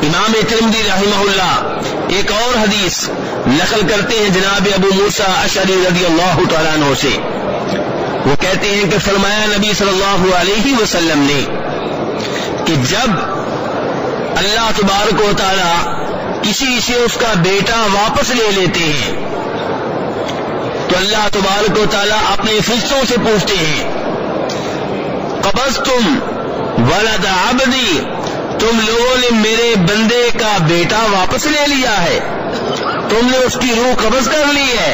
امام ترمذی رحمہ ایک اور حدیث نقل کرتے ہیں جناب ابو موسیٰ اشعری رضی اللہ تعالیٰ عنہ سے. وہ کہتے ہیں کہ فرمایا نبی صلی اللہ علیہ وسلم نے کہ جب اللہ تبارک و تعالی کسی سے اس کا بیٹا واپس لے لیتے ہیں تو اللہ تبارک و تعالی اپنے فرشتوں سے پوچھتے ہیں قبضتم ولد عبدی، تم لوگوں نے میرے بندے کا بیٹا واپس لے لیا ہے، تم نے اس کی روح قبض کر لی ہے؟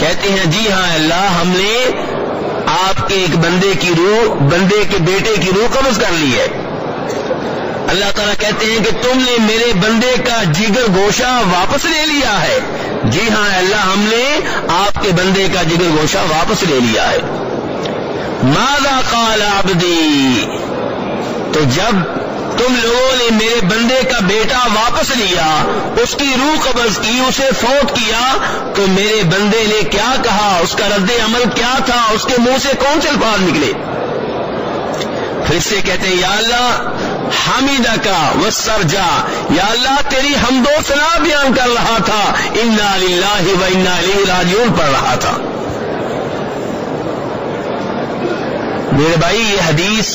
کہتے ہیں جی ہاں اللہ، ہم نے آپ کے ایک بندے کی روح، بندے کے بیٹے کی روح قبض کر لی ہے. اللہ تعالیٰ کہتے ہیں کہ تم نے میرے بندے کا جگر گوشہ واپس لے لیا ہے؟ جی ہاں اللہ، ہم نے آپ کے بندے کا جگر گوشہ واپس لے لیا ہے. ماذا قال عبدی، تو جب تم لوگوں نے میرے بندے کا بیٹا واپس لیا، اس کی روح قبض کی، اسے فوت کیا، تو میرے بندے نے کیا کہا، اس کا رد عمل کیا تھا، اس کے منہ سے کون سے الفاظ نکلے؟ پھر سے کہتے ہیں یا اللہ حمیدک والسرجا، یا اللہ تیری حمد و ثنا بیان کر رہا تھا، انا للہ و انا الیہ راجعون پڑھ رہا تھا. میرے بھائی یہ حدیث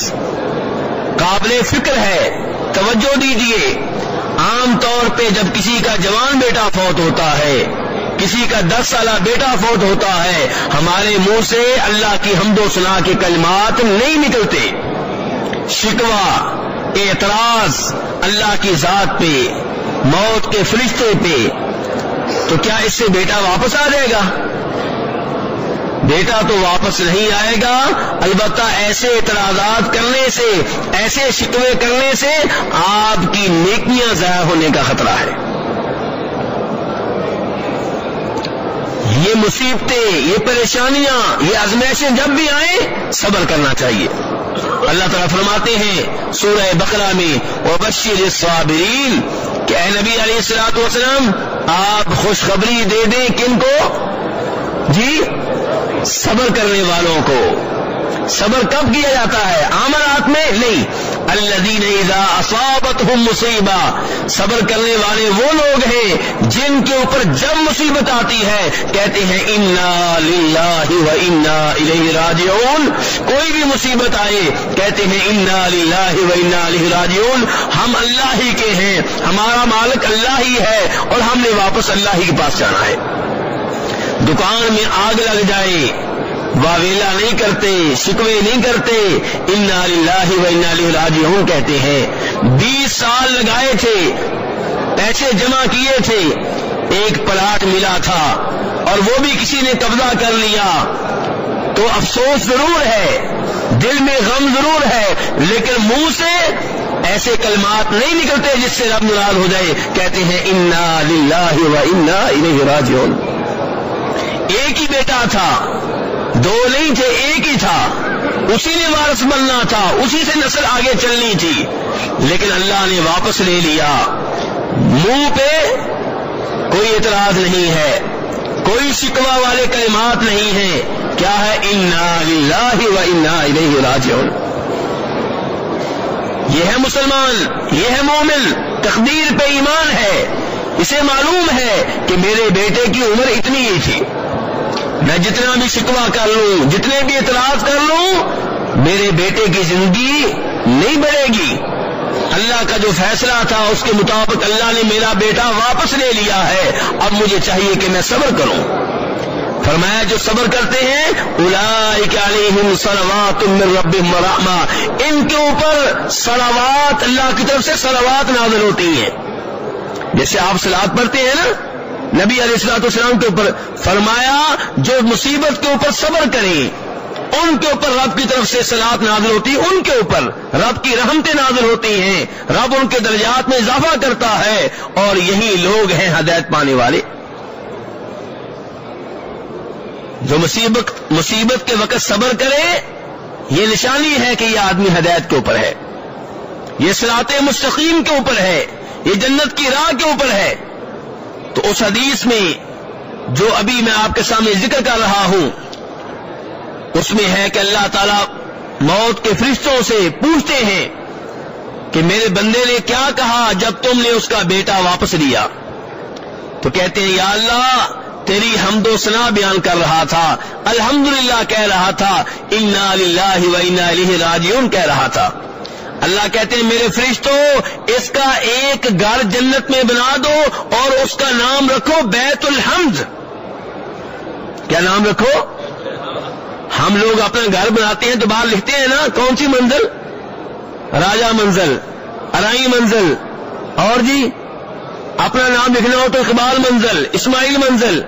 قابل فکر ہے، توجہ دیجیے. عام طور پہ جب کسی کا جوان بیٹا فوت ہوتا ہے، کسی کا 10 سالہ بیٹا فوت ہوتا ہے، ہمارے منہ سے اللہ کی حمد و ثنا کے کلمات نہیں نکلتے. شکوہ، اعتراض اللہ کی ذات پہ، موت کے فرشتے پہ، تو کیا اس سے بیٹا واپس آ جائے گا؟ بیٹا تو واپس نہیں آئے گا، البتہ ایسے اعتراضات کرنے سے، ایسے شکوے کرنے سے آپ کی نیکیاں ضائع ہونے کا خطرہ ہے. یہ مصیبتیں، یہ پریشانیاں، یہ آزمائشیں جب بھی آئیں صبر کرنا چاہیے. اللہ تعالیٰ فرماتے ہیں سورہ بقرہ میں وبشر الصابرین کہ اے نبی علیہ الصلوۃ والسلام آپ خوشخبری دے دیں کن کو؟ جی صبر کرنے والوں کو. صبر کب کیا جاتا ہے؟ عامرات میں نہیں. الذین اذا اصابتهم مصیبہ، صبر کرنے والے وہ لوگ ہیں جن کے اوپر جب مصیبت آتی ہے کہتے ہیں انا للہ و انا الیہ راجعون. کوئی بھی مصیبت آئے کہتے ہیں انا للہ و انا الیہ راجعون، ہم اللہ ہی کے ہیں، ہمارا مالک اللہ ہی ہے اور ہم نے واپس اللہ ہی کے پاس جانا ہے. دکان میں آگ لگ جائے، واویلا نہیں کرتے، شکوے نہیں کرتے، انا للہ و انا الیہ راجعون کہتے ہیں. 20 سال لگائے تھے، پیسے جمع کیے تھے، ایک پلاٹ ملا تھا اور وہ بھی کسی نے قبضہ کر لیا، تو افسوس ضرور ہے، دل میں غم ضرور ہے، لیکن منہ سے ایسے کلمات نہیں نکلتے جس سے رب ناراض ہو جائے. کہتے ہیں انا للہ و انا الیہ راجعون. ایک ہی بیٹا تھا، 2 نہیں تھے، ایک ہی تھا، اسی نے وارث بننا تھا، اسی سے نسل آگے چلنی تھی، لیکن اللہ نے واپس لے لیا. منہ پہ کوئی اعتراض نہیں ہے، کوئی شکوہ والے کلمات نہیں ہیں. کیا ہے؟ انا للہ و انا الیہ راجعون. یہ ہے مسلمان، یہ ہے مومن، تقدیر پہ ایمان ہے. اسے معلوم ہے کہ میرے بیٹے کی عمر اتنی ہی تھی، میں جتنا بھی شکوہ کر لوں، جتنے بھی اعتراض کر لوں، میرے بیٹے کی زندگی نہیں بڑھے گی. اللہ کا جو فیصلہ تھا اس کے مطابق اللہ نے میرا بیٹا واپس لے لیا ہے، اب مجھے چاہیے کہ میں صبر کروں. فرمایا جو صبر کرتے ہیں اولئک علیہم صلوات من ربہم ورحمہ، ان کے اوپر صلوات، اللہ کی طرف سے صلوات نازل ہوتی ہیں. جیسے آپ صلوات پڑھتے ہیں نا نبی علیہ الصلوۃ والسلام کے اوپر، فرمایا جو مصیبت کے اوپر صبر کریں ان کے اوپر رب کی طرف سے صلوات نازل ہوتی ہے، ان کے اوپر رب کی رحمتیں نازل ہوتی ہیں، رب ان کے درجات میں اضافہ کرتا ہے، اور یہی لوگ ہیں ہدایت پانے والے. جو مصیبت کے وقت صبر کرے، یہ نشانی ہے کہ یہ آدمی ہدایت کے اوپر ہے، یہ صراط مستقیم کے اوپر ہے، یہ جنت کی راہ کے اوپر ہے. تو اس حدیث میں جو ابھی میں آپ کے سامنے ذکر کر رہا ہوں اس میں ہے کہ اللہ تعالیٰ موت کے فرشتوں سے پوچھتے ہیں کہ میرے بندے نے کیا کہا جب تم نے اس کا بیٹا واپس لیا؟ تو کہتے ہیں یا اللہ تیری حمد و ثنا بیان کر رہا تھا، الحمدللہ کہہ رہا تھا، انا للہ و انا الیہ راجعون کہہ رہا تھا۔ اللہ کہتے ہیں میرے فرشتوں اس کا ایک گھر جنت میں بنا دو اور اس کا نام رکھو بیت الحمد۔ کیا نام رکھو؟ ہم لوگ اپنا گھر بناتے ہیں تو باہر لکھتے ہیں نا کون سی منزل؟ راجہ منزل، ارائی منزل، اور جی اپنا نام لکھنا ہو تو اقبال منزل، اسماعیل منزل۔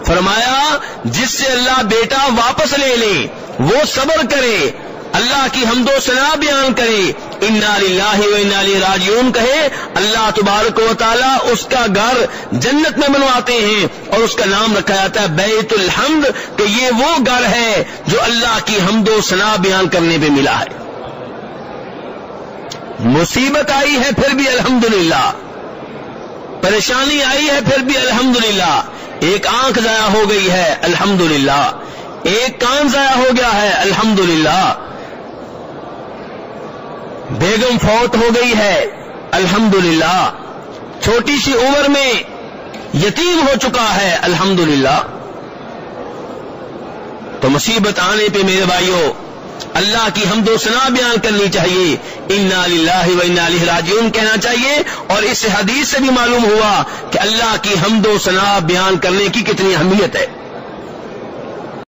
فرمایا جس سے اللہ بیٹا واپس لے لے وہ صبر کرے، اللہ کی حمد و ثنا بیان کرے، انا للہ و انا الیہ راجعون کہے، اللہ تبارک و تعالی اس کا گھر جنت میں بنواتے ہیں اور اس کا نام رکھا جاتا ہے بیت الحمد، کہ یہ وہ گھر ہے جو اللہ کی حمد و ثنا بیان کرنے پہ ملا ہے۔ مصیبت آئی ہے پھر بھی الحمدللہ، پریشانی آئی ہے پھر بھی الحمدللہ، ایک آنکھ ضائع ہو گئی ہے الحمدللہ، ایک کان ضائع ہو گیا ہے الحمدللہ، بیگم فوت ہو گئی ہے الحمدللہ، چھوٹی سی عمر میں یتیم ہو چکا ہے الحمدللہ۔ تو مصیبت آنے پہ میرے بھائیوں اللہ کی حمد و ثنا بیان کرنی چاہیے، انا للہ و انا الیہ راجعون کہنا چاہیے، اور اس حدیث سے بھی معلوم ہوا کہ اللہ کی حمد و ثنا بیان کرنے کی کتنی اہمیت ہے۔